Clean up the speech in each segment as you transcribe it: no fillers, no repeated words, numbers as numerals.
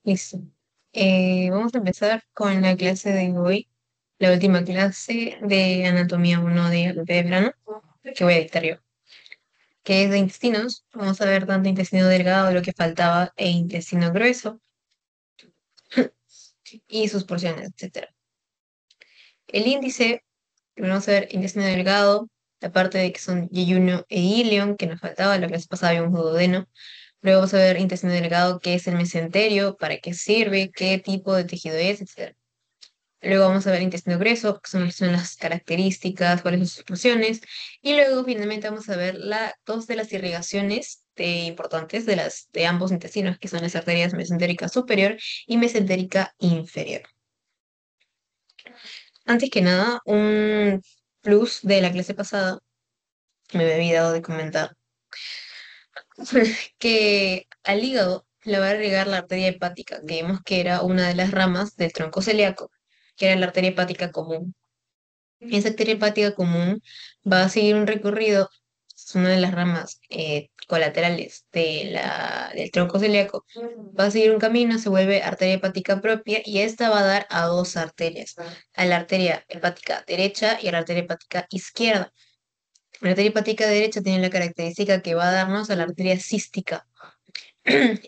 Listo. Vamos a empezar con la clase de hoy, la última clase de Anatomía 1 de álgebra, ¿no? Que voy a dictar yo, que es de intestinos. Vamos a ver tanto intestino delgado, lo que faltaba, e intestino grueso, y sus porciones, etcétera. El índice, primero vamos a ver intestino delgado, la parte de que son yeyuno e ilion, que nos faltaba, la clase pasada habíamos duodeno. Luego vamos a ver intestino delgado, qué es el mesenterio, para qué sirve, qué tipo de tejido es, etcétera. Luego vamos a ver intestino grueso, que son las características, cuáles son sus funciones. Y luego finalmente vamos a ver dos de las irrigaciones importantes de ambos intestinos, que son las arterias mesentérica superior y mesentérica inferior. Antes que nada, un plus de la clase pasada, me había olvidado de comentar, que al hígado le va a irrigar la arteria hepática, que vimos que era una de las ramas del tronco celíaco, que era la arteria hepática común. Esa arteria hepática común va a seguir un recorrido, es una de las ramas colaterales del tronco celíaco, va a seguir un camino, se vuelve arteria hepática propia y esta va a dar a dos arterias, a la arteria hepática derecha y a la arteria hepática izquierda. La arteria hepática derecha tiene la característica que va a darnos a la arteria cística.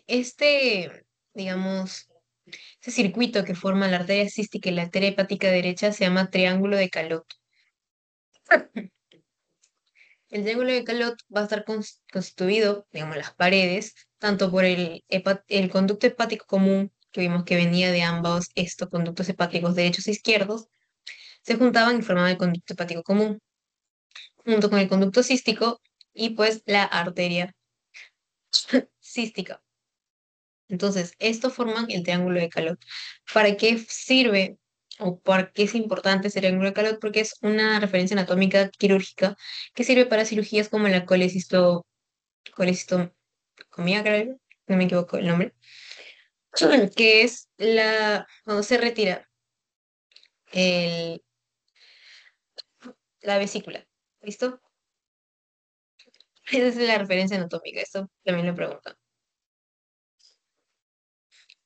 Este, digamos, ese circuito que forma la arteria cística y la arteria hepática derecha se llama triángulo de Calot. El triángulo de Calot va a estar constituido, digamos, las paredes, tanto por el conducto hepático común, que vimos que venía de ambos estos conductos hepáticos derechos e izquierdos, se juntaban y formaban el conducto hepático común, junto con el conducto cístico y pues la arteria cística. Entonces, estos forman el triángulo de Calot. ¿Para qué sirve o para qué es importante ese triángulo de Calot? Porque es una referencia anatómica quirúrgica que sirve para cirugías como la colecistectomía, creo, no me equivoco el nombre, que es cuando se retira el, la vesícula. ¿Listo? Esa es la referencia anatómica, esto también lo preguntan.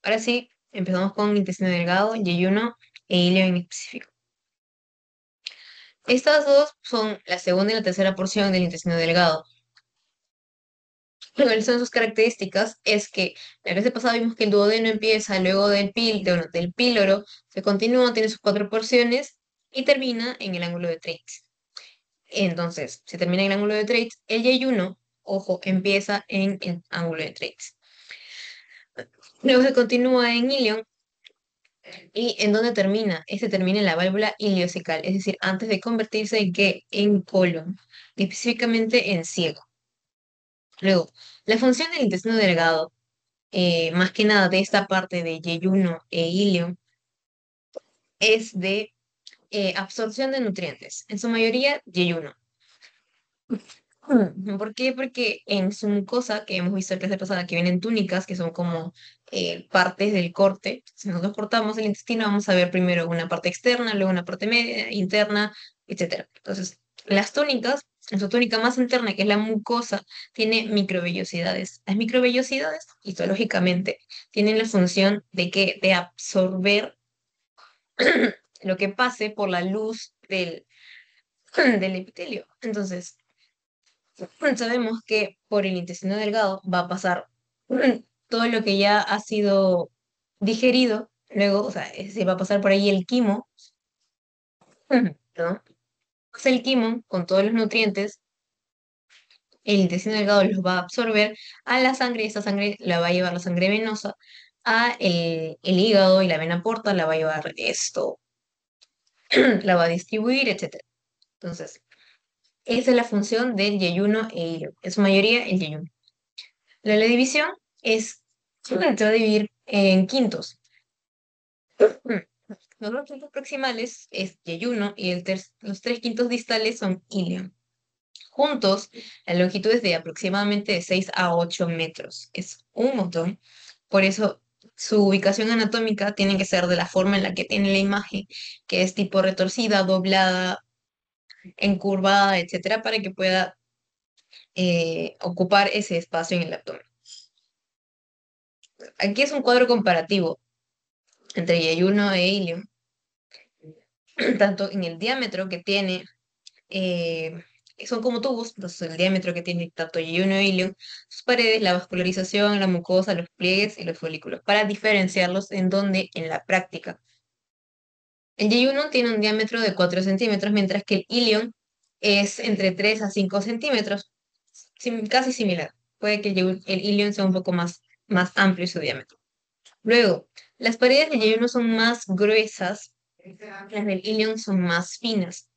Ahora sí, empezamos con intestino delgado, yeyuno e ilio en específico. Estas dos son la segunda y la tercera porción del intestino delgado. ¿Cuáles son sus características? Es que la vez pasada vimos que el duodeno empieza luego del píloro, se continúa, tiene sus cuatro porciones y termina en el ángulo de Treitz. Entonces, se termina en el ángulo de Treitz, el yeyuno, ojo, empieza en el ángulo de Treitz. Luego se continúa en ilion. ¿Y en dónde termina? Este termina en la válvula iliocecal, es decir, antes de convertirse en qué? En colon, específicamente en ciego. Luego, la función del intestino delgado, más que nada de esta parte de yeyuno e ilion, es de absorción de nutrientes, en su mayoría yeyuno. ¿Por qué? Porque en su mucosa, que hemos visto en clase pasada, que vienen túnicas, que son como partes del corte, si nosotros cortamos el intestino, vamos a ver primero una parte externa, luego una parte media, interna, etcétera. Entonces, las túnicas, en su túnica más interna, que es la mucosa, tiene microvellosidades. Las microvellosidades, histológicamente, tienen la función de que de absorber lo que pase por la luz del epitelio. Entonces, sabemos que por el intestino delgado va a pasar todo lo que ya ha sido digerido, luego, o sea, se va a pasar por ahí el quimo, ¿no? Pasa el quimo con todos los nutrientes, el intestino delgado los va a absorber a la sangre, y esa sangre la va a llevar la sangre venosa a el hígado y la vena porta la va a llevar esto, la va a distribuir, etcétera. Entonces, esa es la función del yeyuno e hilo. En su mayoría, el yeyuno. La división es, se va a dividir en quintos. Los dos quintos proximales es yeyuno y los tres quintos distales son ilion. Juntos, la longitud es de aproximadamente de 6 a 8 metros. Es un montón. Por eso, su ubicación anatómica tiene que ser de la forma en la que tiene la imagen, que es tipo retorcida, doblada, encurvada, etcétera, para que pueda ocupar ese espacio en el abdomen. Aquí es un cuadro comparativo entre yeyuno e ilium, tanto en el diámetro que tiene, eh, son como tubos, entonces el diámetro que tiene tanto yeyuno e ilium, sus paredes, la vascularización, la mucosa, los pliegues y los folículos, para diferenciarlos en donde en la práctica. El yeyuno tiene un diámetro de 4 centímetros, mientras que el ilium es entre 3 a 5 centímetros, casi similar. Puede que el ilium sea un poco más amplio su diámetro. Luego, las paredes del yeyuno son más gruesas, las del ilium son más finas.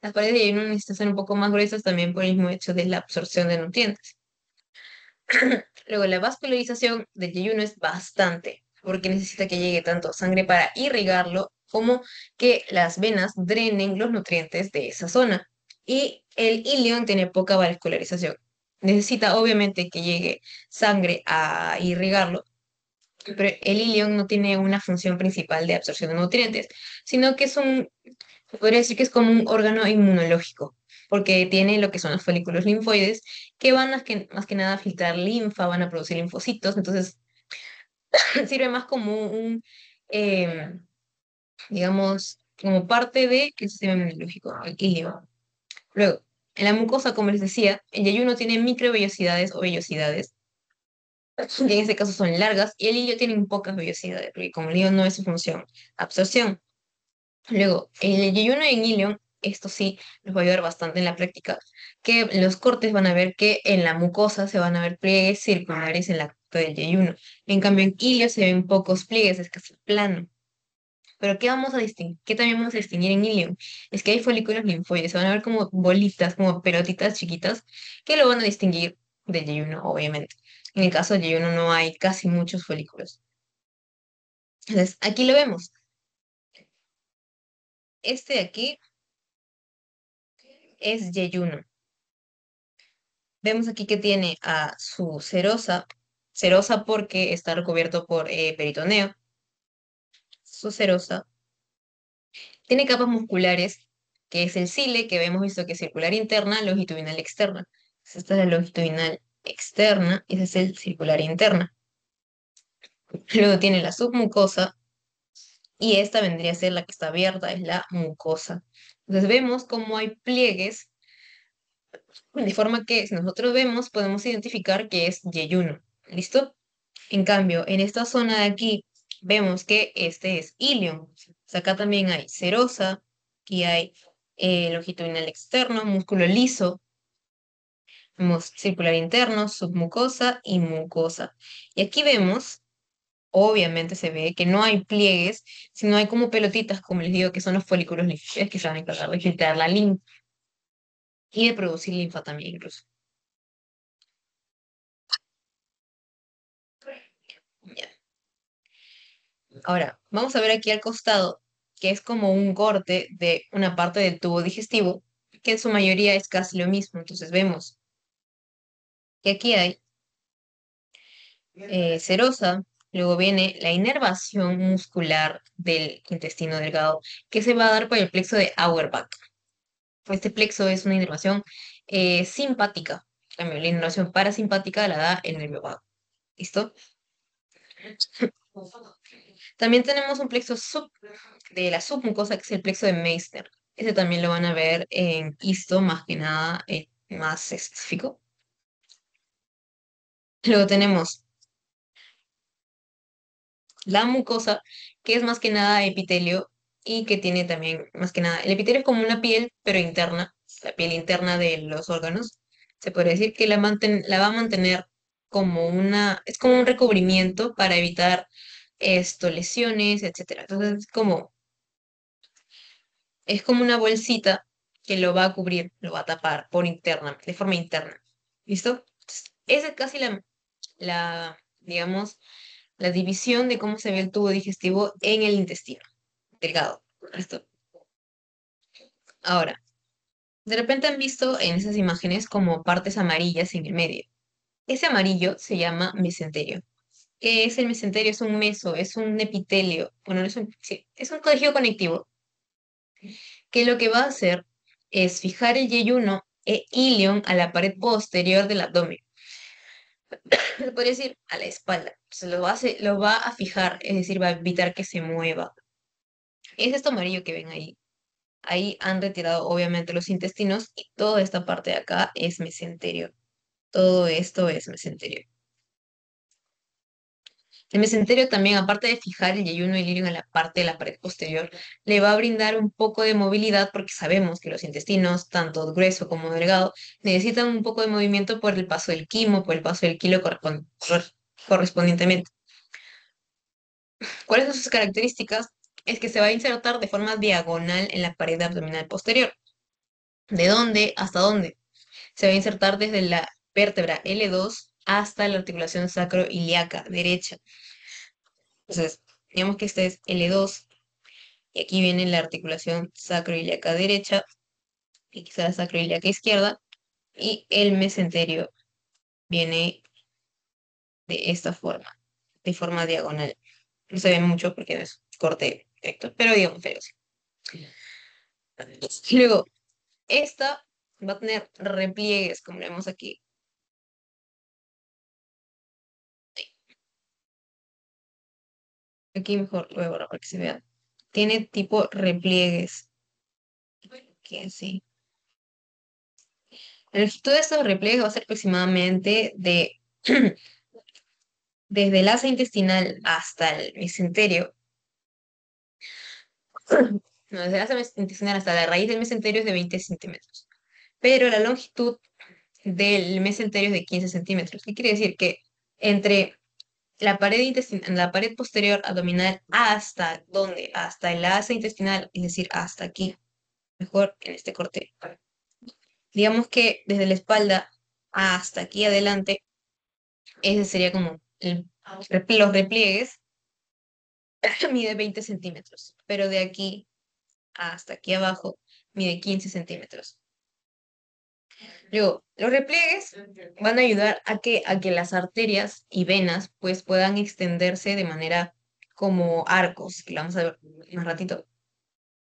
Las paredes de yeyuno necesitan ser un poco más gruesas también por el mismo hecho de la absorción de nutrientes. Luego, la vascularización del yeyuno es bastante, porque necesita que llegue tanto sangre para irrigarlo como que las venas drenen los nutrientes de esa zona. Y el ilion tiene poca vascularización. Necesita obviamente que llegue sangre a irrigarlo, pero el ilion no tiene una función principal de absorción de nutrientes, sino que se podría decir que es como un órgano inmunológico, porque tiene lo que son los folículos linfoides, que van más que nada a filtrar linfa, van a producir linfocitos, entonces sirve más como eh, digamos, como parte del sistema inmunológico, el ilio. Luego, en la mucosa, como les decía, el yeyuno tiene microvellosidades o vellosidades, que en este caso son largas, y el ilio tiene pocas vellosidades, porque como el ilio no es su función, absorción. Luego, el yeyuno en ilion, esto sí nos va a ayudar bastante en la práctica, que en los cortes van a ver que en la mucosa se van a ver pliegues circulares en la punta del yeyuno. En cambio, en ilio se ven pocos pliegues, es casi plano. Pero ¿qué vamos a distinguir? ¿Qué también vamos a distinguir en ilion? Es que hay folículos linfoides, se van a ver como bolitas, como pelotitas chiquitas, que lo van a distinguir del yeyuno, obviamente. En el caso del yeyuno no hay casi muchos folículos. Entonces, aquí lo vemos. Este de aquí es yeyuno. Vemos aquí que tiene a su serosa, serosa porque está recubierto por peritoneo, su serosa. Tiene capas musculares, que es el cile, que habíamos visto que es circular interna, longitudinal externa. Esta es la longitudinal externa, y ese es el circular interna. Luego tiene la submucosa, y esta vendría a ser la que está abierta, es la mucosa. Entonces vemos cómo hay pliegues, de forma que si nosotros vemos, podemos identificar que es yeyuno. ¿Listo? En cambio, en esta zona de aquí vemos que este es ilion. O sea, acá también hay serosa, aquí hay longitudinal externo, músculo liso, vemos circular interno, submucosa y mucosa. Y aquí vemos, obviamente se ve que no hay pliegues, sino hay como pelotitas, como les digo, que son los folículos linfáticos que se van a encargar de filtrar la linfa y de producir linfa también incluso. Ya. Ahora, vamos a ver aquí al costado, que es como un corte de una parte del tubo digestivo, que en su mayoría es casi lo mismo. Entonces vemos que aquí hay serosa, luego viene la inervación muscular del intestino delgado, que se va a dar por el plexo de Auerbach. Este plexo es una inervación simpática. En cambio, la inervación parasimpática la da el nervio vago. ¿Listo? También tenemos un plexo de la submucosa, que es el plexo de Meissner. Ese también lo van a ver en histo, más que nada, más específico. Luego tenemos la mucosa, que es más que nada epitelio y que tiene también, más que nada, el epitelio es como una piel, pero interna, la piel interna de los órganos. Se podría decir que la va a mantener como es como un recubrimiento para evitar lesiones, etcétera. Entonces, es como una bolsita que lo va a cubrir, lo va a tapar de forma interna. ¿Listo? Entonces, esa es casi digamos, la división de cómo se ve el tubo digestivo en el intestino delgado. ¿Listo? Ahora, de repente han visto en esas imágenes como partes amarillas en el medio. Ese amarillo se llama mesenterio. ¿Qué es el mesenterio? Es un meso, es un epitelio. Bueno, no es sí, es un tejido conectivo que lo que va a hacer es fijar el yeyuno e ilion a la pared posterior del abdomen. Se podría decir a la espalda. Se lo va a fijar, es decir, va a evitar que se mueva. Es esto amarillo que ven ahí. Ahí han retirado obviamente los intestinos y toda esta parte de acá es mesenterio. Todo esto es mesenterio. El mesenterio también, aparte de fijar el yeyuno y el ilion en la parte de la pared posterior, le va a brindar un poco de movilidad porque sabemos que los intestinos, tanto grueso como delgado, necesitan un poco de movimiento por el paso del quimo, por el paso del kilo correspondientemente. ¿Cuáles son sus características? Es que se va a insertar de forma diagonal en la pared abdominal posterior. ¿De dónde hasta dónde? Se va a insertar desde la vértebra L2 hasta la articulación sacroiliaca derecha. Entonces, digamos que este es L2 y aquí viene la articulación sacroiliaca derecha y quizá la sacroiliaca izquierda y el mesenterio viene de esta forma, de forma diagonal. No se ve mucho porque no es corte recto, pero digamos que sí. Luego, esta va a tener repliegues, como vemos aquí. Aquí mejor lo voy a borrar para que se vea. Tiene tipo repliegues, que así. La longitud de estos repliegues va a ser aproximadamente de desde el asa intestinal hasta el mesenterio. No, desde el asa intestinal hasta la raíz del mesenterio es de 20 centímetros. Pero la longitud del mesenterio es de 15 centímetros. ¿Qué quiere decir? Que entre la pared intestinal, la pared posterior abdominal hasta ¿dónde? Hasta el asa intestinal, es decir, hasta aquí. Mejor en este corte. Digamos que desde la espalda hasta aquí adelante, ese sería como los repliegues, mide 20 centímetros, pero de aquí hasta aquí abajo mide 15 centímetros. Luego, los repliegues van a ayudar a que las arterias y venas pues puedan extenderse de manera como arcos, que lo vamos a ver más ratito.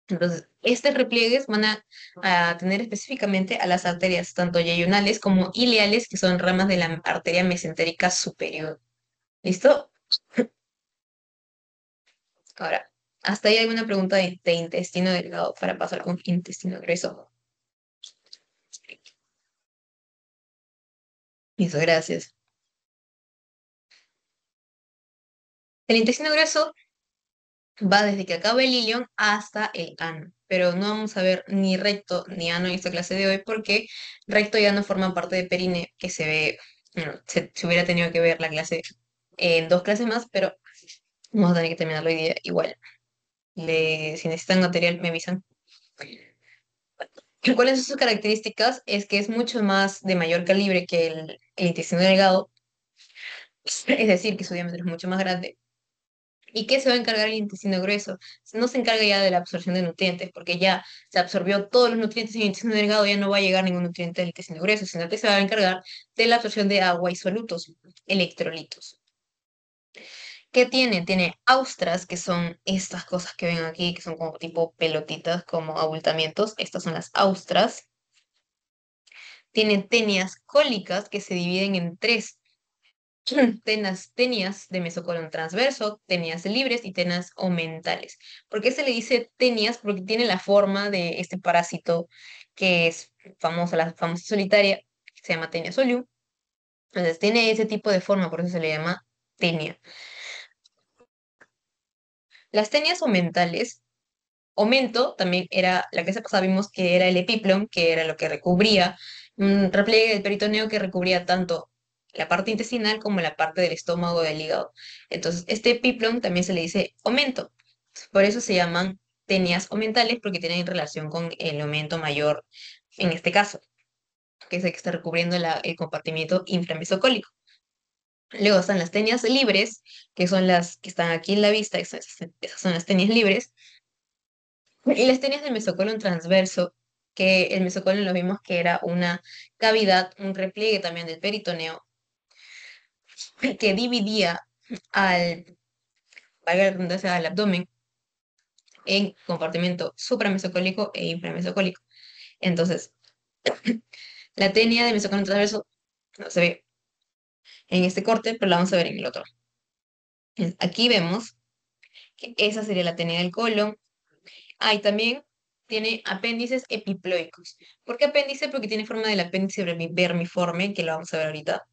Entonces, estos repliegues van a tener específicamente a las arterias tanto yeyunales como ileales, que son ramas de la arteria mesentérica superior. ¿Listo? Ahora, ¿hasta ahí alguna pregunta de intestino delgado para pasar con intestino grueso? Listo, gracias. El intestino grueso va desde que acaba el ilion hasta el ano, pero no vamos a ver ni recto ni ano en esta clase de hoy porque recto ya no forma parte de perine, que se ve, bueno, se hubiera tenido que ver la clase en dos clases más, pero vamos a tener que terminarlo hoy día igual. Si necesitan material, me avisan. ¿Cuáles son sus características? Es que es mucho más de mayor calibre que el intestino delgado, es decir, que su diámetro es mucho más grande. ¿Y qué se va a encargar el intestino grueso? No se encarga ya de la absorción de nutrientes, porque ya se absorbió todos los nutrientes en el intestino delgado, ya no va a llegar ningún nutriente al intestino grueso, sino que se va a encargar de la absorción de agua y solutos, electrolitos. ¿Qué tiene? Tiene austras, que son estas cosas que ven aquí, que son como tipo pelotitas, como abultamientos. Estas son las austras. Tiene tenias cólicas, que se dividen en tres. Tenias de mesocolon transverso, tenias libres y tenas omentales. ¿Por qué se le dice tenias? Porque tiene la forma de este parásito que es famosa, la famosa solitaria, que se llama tenia solium. Entonces tiene ese tipo de forma, por eso se le llama tenia. Las tenias omentales, omento también era, la que se pasaba vimos que era el epiplom, que era lo que recubría, un repliegue del peritoneo que recubría tanto la parte intestinal como la parte del estómago del hígado. Entonces, este epiplom también se le dice omento. Por eso se llaman tenias omentales, porque tienen relación con el aumento mayor, en este caso, que es el que está recubriendo el compartimiento inframesocólico. Luego están las tenias libres, que son las que están aquí en la vista, esas son las tenias libres. Y las tenias del mesocolon transverso, que el mesocolon lo vimos que era una cavidad, un repliegue también del peritoneo, que dividía valga la redundancia, al abdomen en compartimento supramesocólico e inframesocólico. Entonces, la tenia del mesocolon transverso no se ve, en este corte, pero la vamos a ver en el otro. Aquí vemos que esa sería la tenia del colon. Ah, y también tiene apéndices epiploicos. ¿Por qué apéndice? Porque tiene forma del apéndice vermiforme, que lo vamos a ver ahorita,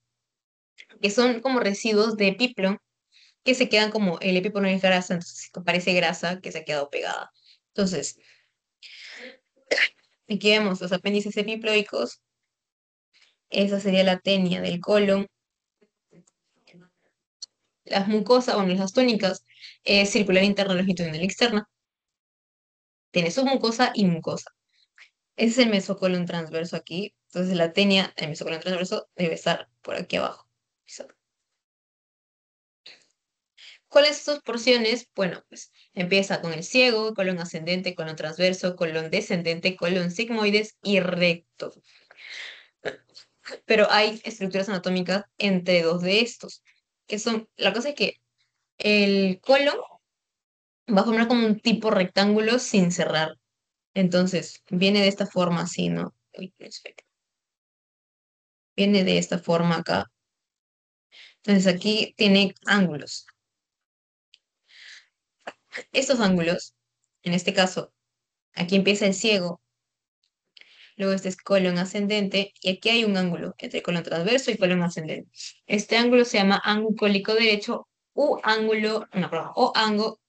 que son como residuos de epiplon que se quedan como el epiplon es grasa, entonces parece grasa que se ha quedado pegada. Entonces, aquí vemos los apéndices epiploicos, esa sería la tenia del colon, las mucosas, bueno, las tónicas, circular interna, longitudinal externa, tiene submucosa y mucosa. Ese es el mesocolon transverso aquí, entonces la tenia, el mesocolon transverso debe estar por aquí abajo. ¿Listo? ¿Cuáles son sus porciones? Bueno, pues empieza con el ciego, colon ascendente, colon transverso, colon descendente, colon sigmoides y recto. Pero hay estructuras anatómicas entre dos de estos, que son, la cosa es que el colon va a formar como un tipo rectángulo sin cerrar. Entonces, viene de esta forma así, ¿no? Uy, espera. Viene de esta forma acá. Entonces aquí tiene ángulos. Estos ángulos, en este caso, aquí empieza el ciego, luego este es colon ascendente, y aquí hay un ángulo entre colon transverso y colon ascendente. Este ángulo se llama ángulo cólico derecho u ángulo, no, perdón, o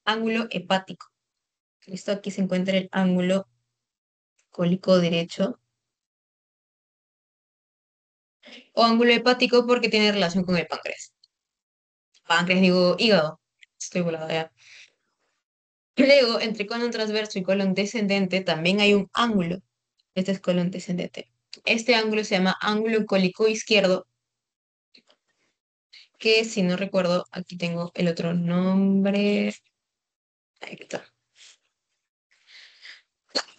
ángulo hepático. Listo, aquí se encuentra el ángulo cólico derecho o ángulo hepático porque tiene relación con el páncreas. Páncreas, digo, hígado. Estoy volada ya. Luego, entre colon transverso y colon descendente también hay un ángulo. Este es colon descendente. Este ángulo se llama ángulo cólico izquierdo, que si no recuerdo, aquí tengo el otro nombre. Ahí está.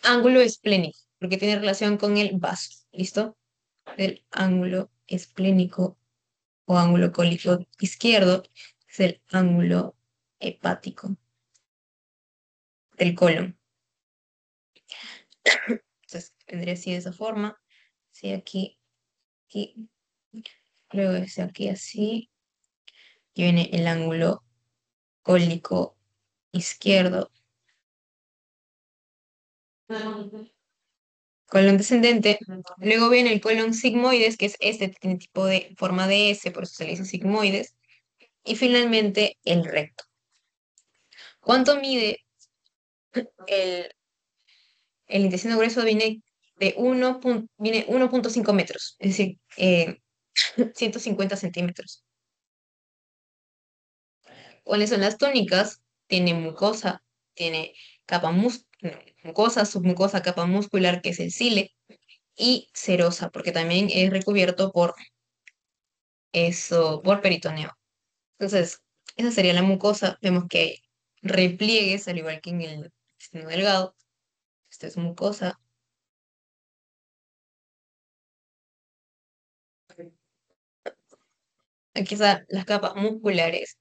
Ángulo esplénico, porque tiene relación con el vaso. ¿Listo? El ángulo esplénico o ángulo cólico izquierdo es el ángulo hepático del colon. Entonces, vendría así de esa forma. Sí, aquí, aquí, luego es aquí así. Y viene el ángulo cólico izquierdo. Colon descendente. Luego viene el colon sigmoides, que es este, tiene tipo de forma de S, por eso se le dice sigmoides. Y finalmente el recto. ¿Cuánto mide el, el intestino grueso? Viene 1,5 metros, es decir, 150 centímetros. ¿Cuáles son las tónicas? Tiene mucosa, tiene mucosa, submucosa, capa muscular, que es el cile, y serosa, porque también es recubierto por eso, por peritoneo. Entonces, esa sería la mucosa. Vemos que hay repliegues, al igual que en el intestino delgado. Esta es mucosa. Aquí están las capas musculares.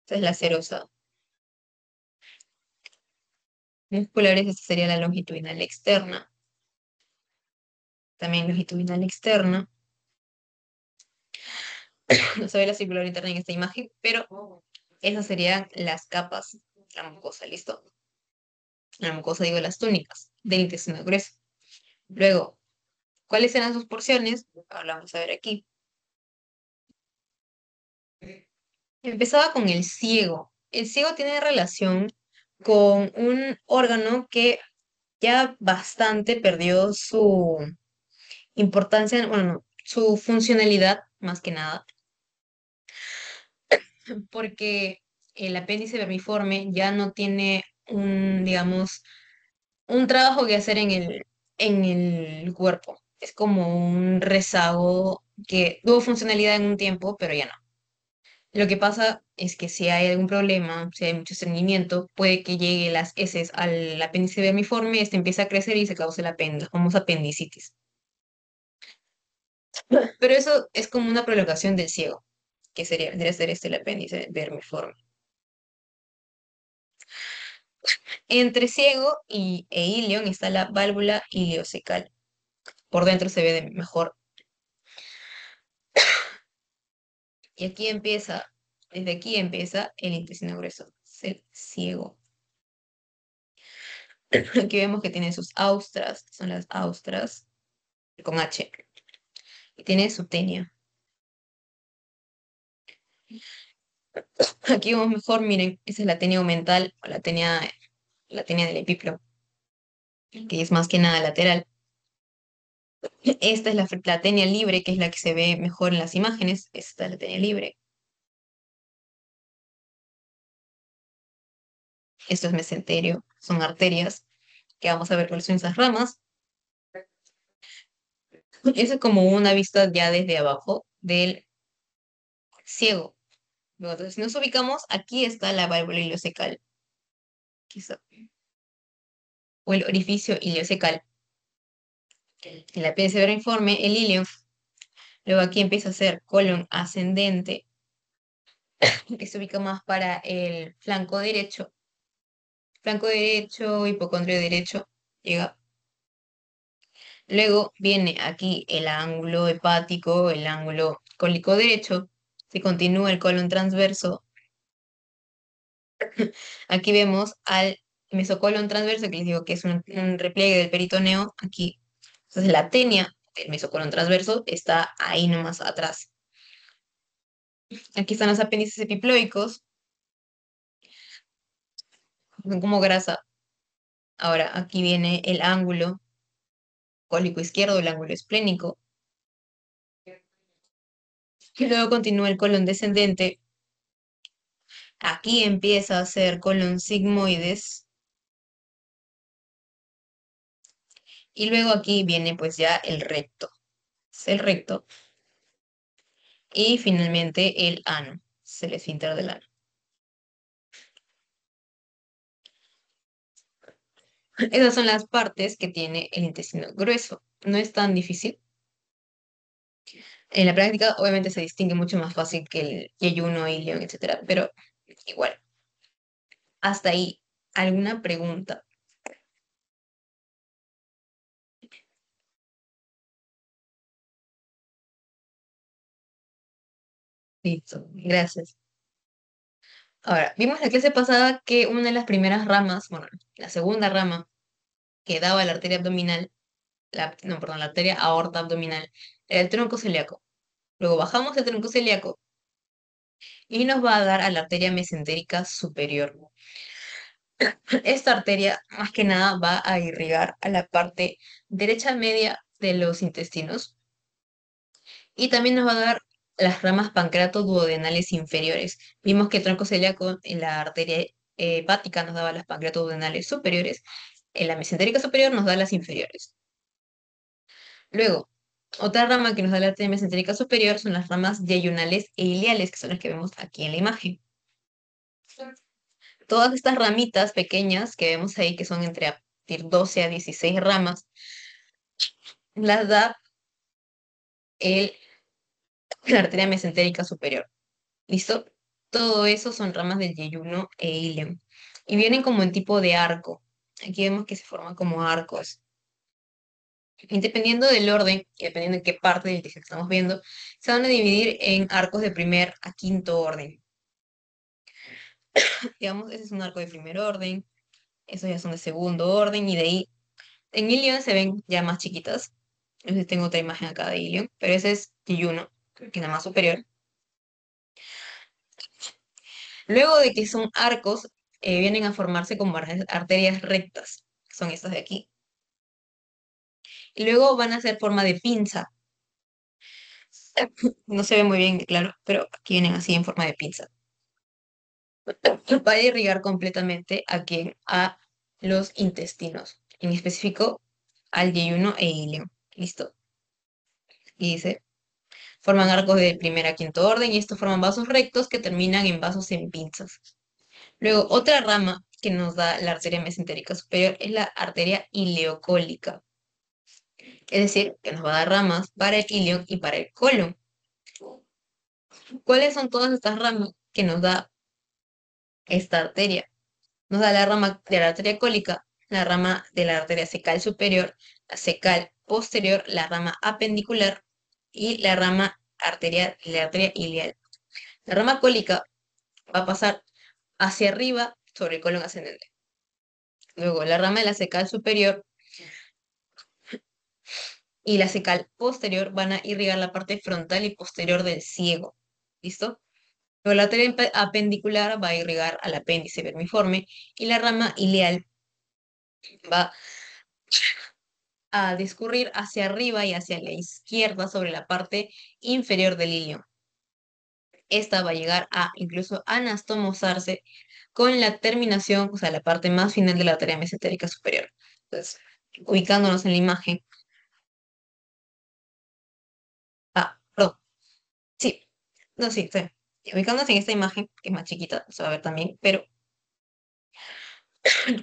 Esta es la serosa. Musculares, esta sería la longitudinal externa. También longitudinal externa. No se ve la circular interna en esta imagen, pero esas serían las capas, la mucosa, ¿listo? La mucosa, digo, las túnicas del intestino grueso. Luego, ¿cuáles eran sus porciones? Ahora vamos a ver aquí. Empezaba con el ciego. El ciego tiene relación con un órgano que ya bastante perdió su importancia, bueno, no, su funcionalidad, más que nada, porque el apéndice vermiforme ya no tiene un, digamos, un trabajo que hacer en el cuerpo. Es como un rezago que tuvo funcionalidad en un tiempo, pero ya no. Lo que pasa es que si hay algún problema, si hay mucho estreñimiento, puede que llegue las heces al apéndice vermiforme, este empieza a crecer y se cause la famosa apendicitis. Pero eso es como una prolongación del ciego, que sería, vendría a ser este el apéndice vermiforme. Entre ciego e ilion está la válvula iliocecal. Por dentro se ve de mejor. Y desde aquí empieza el intestino grueso, es el ciego. Aquí vemos que tiene sus austras, que son las austras, con H, y tiene su tenia. Aquí vemos mejor, miren, esa es la tenia aumental, o la tenia del epíplo, que es más que nada lateral. Esta es la tenia libre, que es la que se ve mejor en las imágenes. Esta es la tenia libre. Esto es mesenterio, son arterias, que vamos a ver cuáles son esas ramas. Eso es como una vista ya desde abajo del ciego. Luego, entonces, si nos ubicamos, aquí está la válvula ileocecal, aquí está, o el orificio ileocecal. En la piel severiforme, el ilio. Luego aquí empieza a ser colon ascendente, que se ubica más para el flanco derecho, hipocondrio derecho, llega. Luego viene aquí el ángulo hepático, el ángulo cólico derecho, se continúa el colon transverso. Aquí vemos al mesocolon transverso, que les digo que es un repliegue del peritoneo, aquí. Entonces la tenia del mesocolon transverso está ahí nomás atrás. Aquí están los apéndices epiploicos, son como grasa. Ahora, aquí viene el ángulo cólico izquierdo, el ángulo esplénico. Y luego continúa el colon descendente. Aquí empieza a ser colon sigmoides. Y luego aquí viene pues ya el recto. Es el recto. Y finalmente el ano. Es el esfínter del ano. Esas son las partes que tiene el intestino grueso. No es tan difícil. En la práctica, obviamente, se distingue mucho más fácil que el yeyuno, ilion, etcétera. Pero igual. Hasta ahí. ¿Alguna pregunta? Listo. Gracias. Ahora, vimos la clase pasada que una de las primeras ramas, bueno, la segunda rama que daba la arteria abdominal, no, perdón, la arteria aorta abdominal, era el tronco celíaco. Luego bajamos el tronco celíaco y nos va a dar a la arteria mesentérica superior. Esta arteria, más que nada, va a irrigar a la parte derecha media de los intestinos y también nos va a dar las ramas pancreato-duodenales inferiores. Vimos que el tronco celíaco en la arteria hepática nos daba las pancreato-duodenales superiores, en la mesentérica superior nos da las inferiores. Luego, otra rama que nos da la arteria mesentérica superior son las ramas yeyunales e iliales, que son las que vemos aquí en la imagen. Todas estas ramitas pequeñas que vemos ahí, que son entre a partir 12 a 16 ramas, las da el, la arteria mesentérica superior. ¿Listo? Todo eso son ramas del yeyuno e ilion. Y vienen como en tipo de arco. Aquí vemos que se forman como arcos. Y dependiendo del orden, y dependiendo de qué parte del que estamos viendo, se van a dividir en arcos de primer a quinto orden. Digamos, ese es un arco de primer orden, esos ya son de segundo orden, y de ahí, en ilion se ven ya más chiquitas. Entonces tengo otra imagen acá de ilion, pero ese es yeyuno, que es la más superior. Luego de que son arcos, vienen a formarse como arterias rectas, que son estas de aquí. Y luego van a ser forma de pinza. No se ve muy bien, claro, pero aquí vienen así en forma de pinza. Va a irrigar completamente a los intestinos, en específico al yeyuno e ilio. ¿Listo? Y dice, forman arcos de primer a quinto orden y estos forman vasos rectos que terminan en vasos en pinzas. Luego, otra rama que nos da la arteria mesentérica superior es la arteria ileocólica. Es decir, que nos va a dar ramas para el ilion y para el colon. ¿Cuáles son todas estas ramas que nos da esta arteria? Nos da la rama de la arteria cólica, la rama de la arteria cecal superior, la cecal posterior, la rama apendicular y la rama arterial, la arteria ilial. La rama cólica va a pasar hacia arriba sobre el colon ascendente. Luego, la rama de la cecal superior y la cecal posterior van a irrigar la parte frontal y posterior del ciego. ¿Listo? Luego, la arteria apendicular va a irrigar al apéndice vermiforme y la rama ileal va a discurrir hacia arriba y hacia la izquierda sobre la parte inferior del ilio. Esta va a llegar a incluso anastomosarse con la terminación, o sea, la parte más final de la arteria mesentérica superior. Entonces, ubicándonos en la imagen. Perdón. Sí, no, sí, sí. Ubicándonos en esta imagen, que es más chiquita, se va a ver también, pero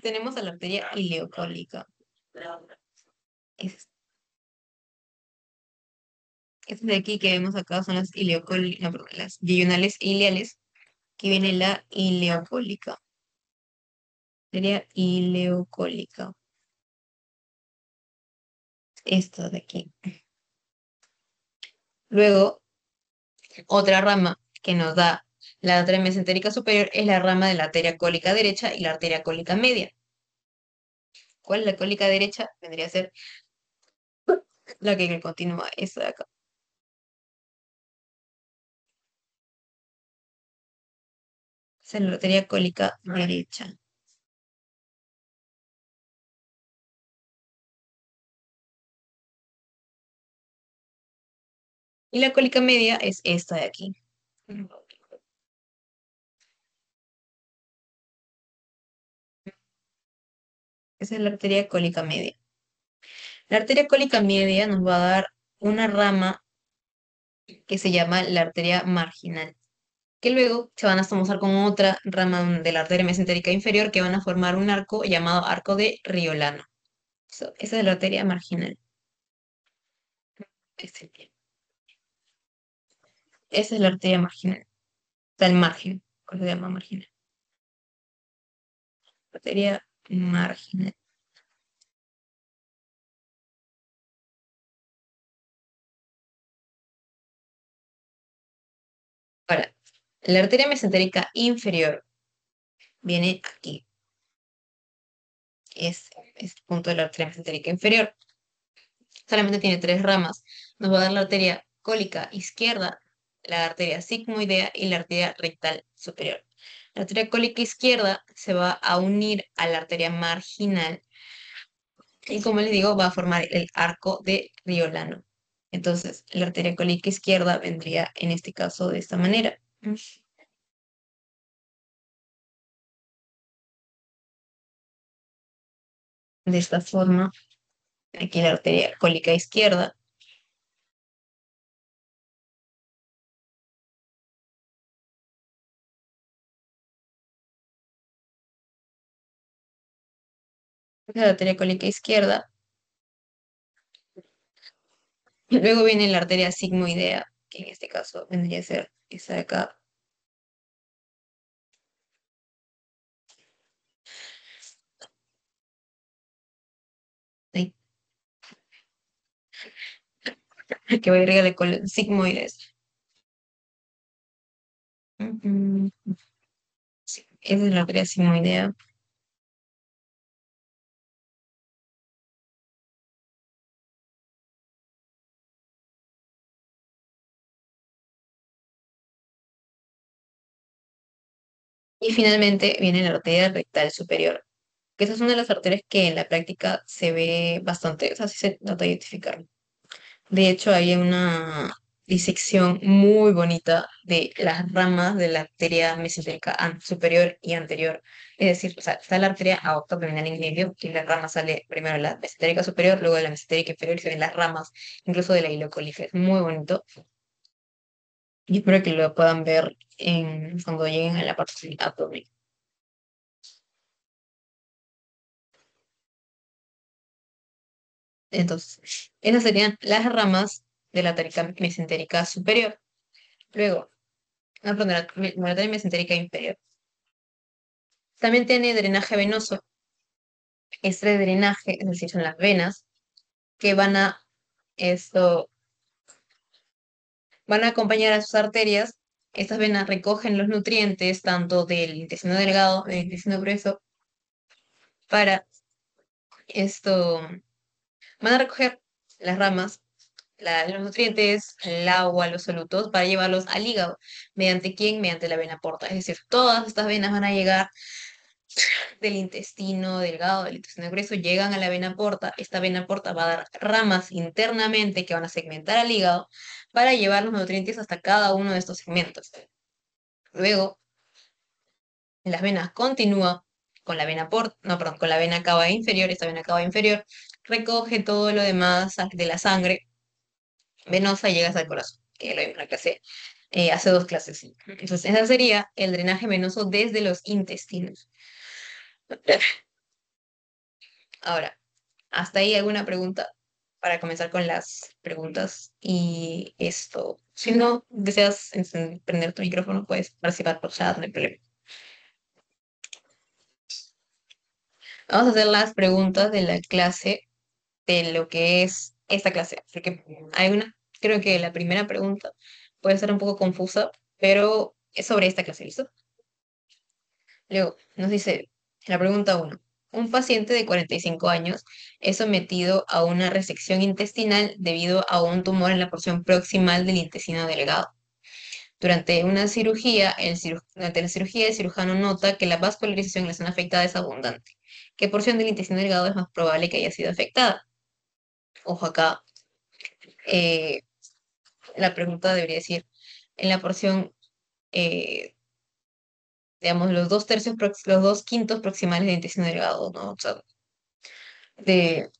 tenemos a la arteria ileocólica. Es- Estas de aquí que vemos acá son las ileocólicas, no, perdón, las yeyunales e ileales, que viene la ileocólica. Sería ileocólica. Esta de aquí. Luego, otra rama que nos da la arteria mesentérica superior es la rama de la arteria cólica derecha y la arteria cólica media. ¿Cuál es la cólica derecha? Vendría a ser la que continúa esta de acá. Esa es la arteria cólica derecha. Y la cólica media es esta de aquí. Esa es la arteria cólica media. La arteria cólica media nos va a dar una rama que se llama la arteria marginal, que luego se van a estomosar con otra rama de la arteria mesentérica inferior que van a formar un arco llamado arco de Riolano. Esa es la arteria marginal. Este, Esa es la arteria marginal. Está el margen, por eso se llama marginal. Arteria marginal. Ahora, la arteria mesentérica inferior viene aquí. Es el punto de la arteria mesentérica inferior. Solamente tiene tres ramas. Nos va a dar la arteria cólica izquierda, la arteria sigmoidea y la arteria rectal superior. La arteria cólica izquierda se va a unir a la arteria marginal y, como les digo, va a formar el arco de Riolano. Entonces, la arteria cólica izquierda vendría en este caso de esta manera. De esta forma, aquí la arteria cólica izquierda. La arteria cólica izquierda. Luego viene la arteria sigmoidea, que en este caso vendría a ser esa de acá. Ahí, que va a agregarle con sigmoides. Ujú. Sí, esa es la arteria sigmoidea. Y finalmente viene la arteria rectal superior, que esa es una de las arterias que en la práctica se ve bastante, o sea, sí se nota identificar. De hecho, hay una disección muy bonita de las ramas de la arteria mesentérica superior y anterior. Es decir, o sea, está la arteria aorta abdominal en medio, y la rama sale primero de la mesentérica superior, luego de la mesentérica inferior, y se ven las ramas, incluso de la iliocolifes. Muy bonito. Y espero que lo puedan ver cuando lleguen a la parte del abdomen. Entonces, esas serían las ramas de la arteria mesentérica superior. Luego, no, perdón, la arteria mesentérica inferior. También tiene drenaje venoso. Este drenaje, es decir, son las venas que esto, van a acompañar a sus arterias Estas venas recogen los nutrientes tanto del intestino delgado, del intestino grueso, para esto, van a recoger las ramas, los nutrientes, el agua, los solutos, para llevarlos al hígado. ¿Mediante quién? Mediante la vena porta. Es decir, todas estas venas van a llegar del intestino delgado, del intestino grueso, llegan a la vena porta. Esta vena porta va a dar ramas internamente que van a segmentar al hígado para llevar los nutrientes hasta cada uno de estos segmentos. Luego, las venas continúan con la vena porta, no, perdón, con la vena cava inferior. Esta vena cava inferior recoge todo lo demás de la sangre venosa y llega hasta el corazón, que lo vimos en la clase, hace dos clases. ¿Sí? Entonces, ese sería el drenaje venoso desde los intestinos. Ahora, ¿hasta ahí alguna pregunta? Para comenzar con las preguntas y esto. Si no deseas prender tu micrófono, puedes participar por chat, no hay problema. Vamos a hacer las preguntas de la clase, de lo que es esta clase, porque hay una, creo que la primera pregunta puede ser un poco confusa, pero es sobre esta clase, ¿listo? Luego, nos dice la pregunta uno. Un paciente de 45 años es sometido a una resección intestinal debido a un tumor en la porción proximal del intestino delgado. Durante una cirugía, durante la cirugía, el cirujano nota que la vascularización en la zona afectada es abundante. ¿Qué porción del intestino delgado es más probable que haya sido afectada? Ojo acá, eh, la pregunta debería decir, en la porción, eh, digamos, los dos quintos proximales del intestino delgado, ¿no? O sea, de,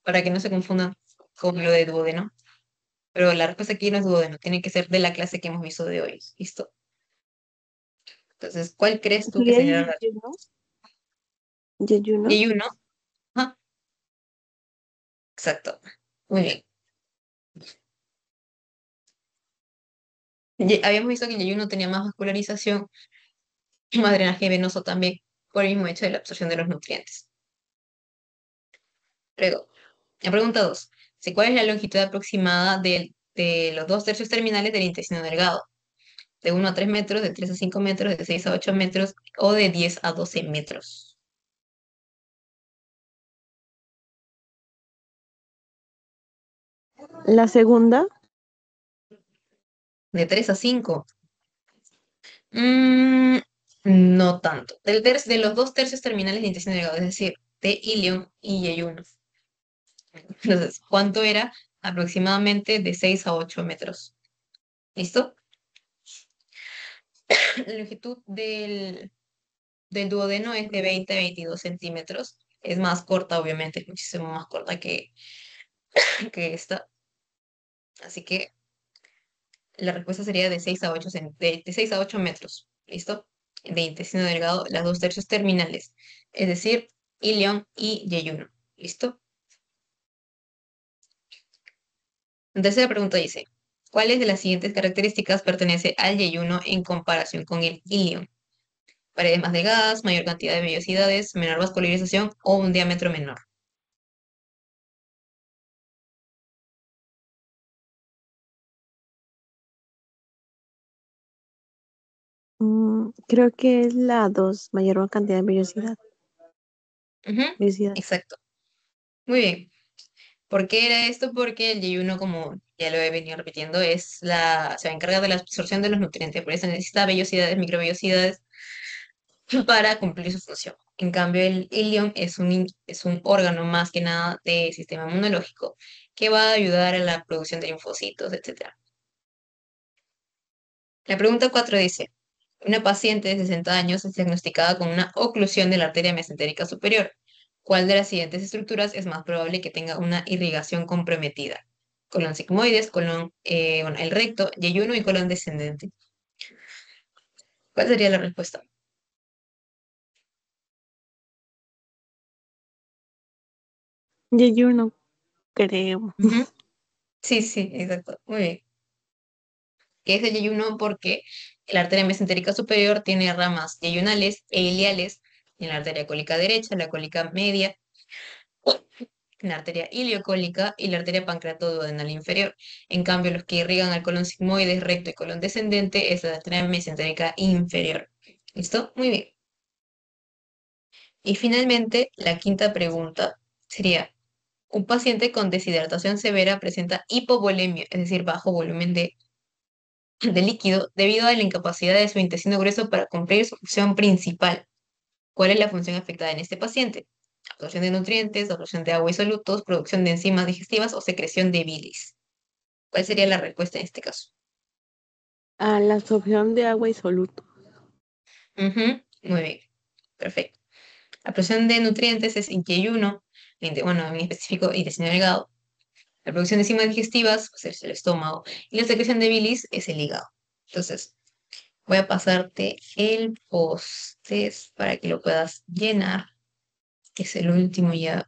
para que no se confundan con lo de duodeno. Pero la respuesta aquí no es duodeno, tiene que ser de la clase que hemos visto de hoy. ¿Listo? Entonces, ¿cuál crees tú que ¿Sería sería la yeyuno? ¿Yeyuno? Y uno? Ajá, exacto. Muy bien. Habíamos visto que el yeyuno tenía más vascularización y más drenaje venoso también, por el mismo hecho de la absorción de los nutrientes. Luego, la pregunta 2. ¿Cuál es la longitud aproximada de los dos tercios terminales del intestino delgado? ¿De 1 a 3 metros, de 3 a 5 metros, de 6 a 8 metros o de 10 a 12 metros? La segunda, ¿De 3 a 5? Mm, no tanto. De los dos tercios terminales del intestino delgado, es decir, de ilion y yeyuno. Entonces, ¿cuánto era? Aproximadamente de 6 a 8 metros. ¿Listo? La longitud del duodeno es de 20 a 22 centímetros. Es más corta, obviamente, es muchísimo más corta que esta. Así que la respuesta sería de 6 a 8, de 6 a 8 metros. ¿Listo? De intestino delgado, las dos tercios terminales. Es decir, ilion y yeyuno. ¿Listo? La tercera pregunta dice, ¿cuáles de las siguientes características pertenece al yeyuno en comparación con el ilion? Paredes más delgadas, mayor cantidad de vellosidades, menor vascularización o un diámetro menor. creo que es la dos, mayor cantidad de vellosidad. Ujú, Vellosidad. exacto. Muy bien. ¿Por qué era esto? Porque el yeyuno, como ya lo he venido repitiendo, se va a encargar de la absorción de los nutrientes, por eso necesita vellosidades, microvellosidades para cumplir su función. En cambio, el ilion es un órgano más que nada del sistema inmunológico que va a ayudar a la producción de linfocitos, etcétera. La pregunta 4 dice, una paciente de 60 años es diagnosticada con una oclusión de la arteria mesentérica superior. ¿Cuál de las siguientes estructuras es más probable que tenga una irrigación comprometida? Colon sigmoides, bueno, el recto, yeyuno y colon descendente. ¿Cuál sería la respuesta? Yeyuno, creo. Ujú. Sí, sí, exacto. Muy bien. Que es el yeyuno porque la arteria mesentérica superior tiene ramas yeyunales e iliales en la arteria cólica derecha, la cólica media la arteria ileocólica y la arteria pancreatoduodenal inferior. En cambio, los que irrigan al colon sigmoide, recto y colon descendente es la arteria mesentérica inferior. ¿Listo? Muy bien. Y finalmente, la quinta pregunta sería, un paciente con deshidratación severa presenta hipovolemia, es decir, bajo volumen de líquido, debido a la incapacidad de su intestino grueso para cumplir su función principal. ¿Cuál es la función afectada en este paciente? Absorción de nutrientes, absorción de agua y solutos, producción de enzimas digestivas o secreción de bilis. ¿Cuál sería la respuesta en este caso? A la absorción de agua y soluto. Ujú, muy bien, perfecto. La producción de nutrientes es INT1, bueno, en específico intestino delgado. La producción de enzimas digestivas pues, es el estómago. Y la secreción de bilis es el hígado. Entonces, voy a pasarte el post-test para que lo puedas llenar, que es el último ya